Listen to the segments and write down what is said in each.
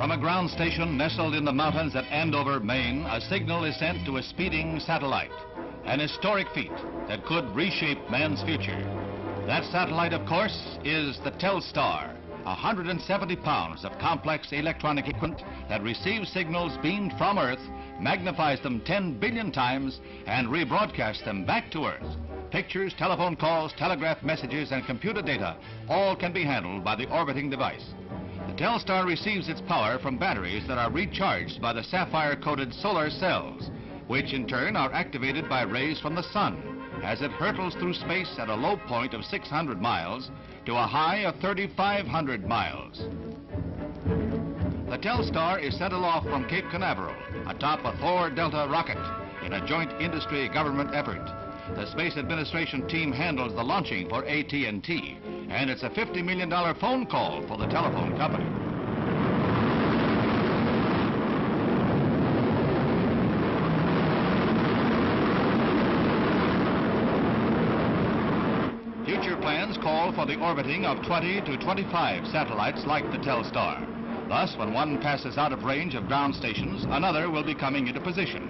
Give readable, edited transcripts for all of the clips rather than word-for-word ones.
From a ground station nestled in the mountains at Andover, Maine, a signal is sent to a speeding satellite. An historic feat that could reshape man's future. That satellite, of course, is the Telstar. 170 pounds of complex electronic equipment that receives signals beamed from Earth, magnifies them 10 billion times, and rebroadcasts them back to Earth. Pictures, telephone calls, telegraph messages, and computer data all can be handled by the orbiting device. The Telstar receives its power from batteries that are recharged by the sapphire-coated solar cells, which in turn are activated by rays from the sun as it hurtles through space at a low point of 600 miles to a high of 3,500 miles. The Telstar is sent aloft from Cape Canaveral atop a Thor Delta rocket in a joint industry government effort. The Space Administration team handles the launching for AT&T, and it's a $50 million phone call for the telephone company. Future plans call for the orbiting of 20 to 25 satellites like the Telstar. Thus, when one passes out of range of ground stations, another will be coming into position.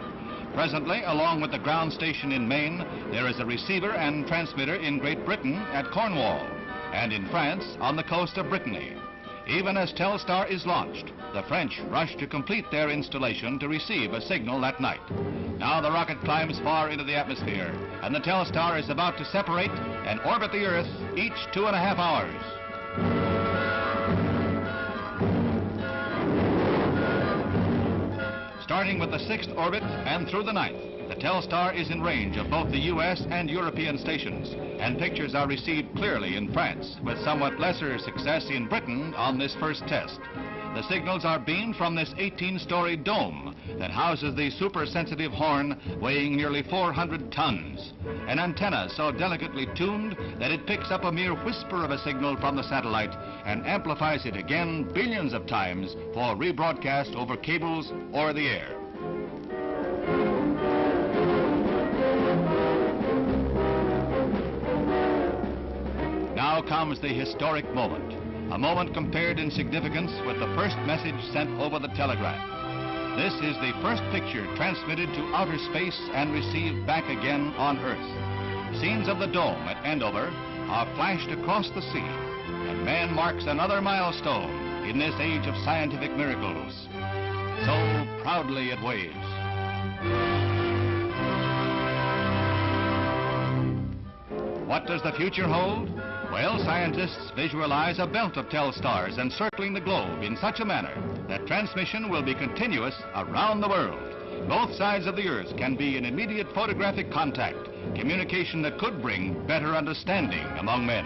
Presently, along with the ground station in Maine, there is a receiver and transmitter in Great Britain at Cornwall, and in France on the coast of Brittany. Even as Telstar is launched, the French rush to complete their installation to receive a signal that night. Now the rocket climbs far into the atmosphere, and the Telstar is about to separate and orbit the Earth each 2.5 hours. Starting with the 6th orbit and through the 9th, the Telstar is in range of both the U.S. and European stations, and pictures are received clearly in France, with somewhat lesser success in Britain on this first test. The signals are beamed from this 18-story dome that houses the super-sensitive horn weighing nearly 400 tons, an antenna so delicately tuned that it picks up a mere whisper of a signal from the satellite and amplifies it again billions of times for rebroadcast over cables or the air. Now comes the historic moment. A moment compared in significance with the first message sent over the telegraph. This is the first picture transmitted to outer space and received back again on Earth. Scenes of the dome at Andover are flashed across the sea, and man marks another milestone in this age of scientific miracles. So proudly it waves. What does the future hold? Well, scientists visualize a belt of Telstars encircling the globe in such a manner that transmission will be continuous around the world. Both sides of the Earth can be in immediate photographic contact, communication that could bring better understanding among men.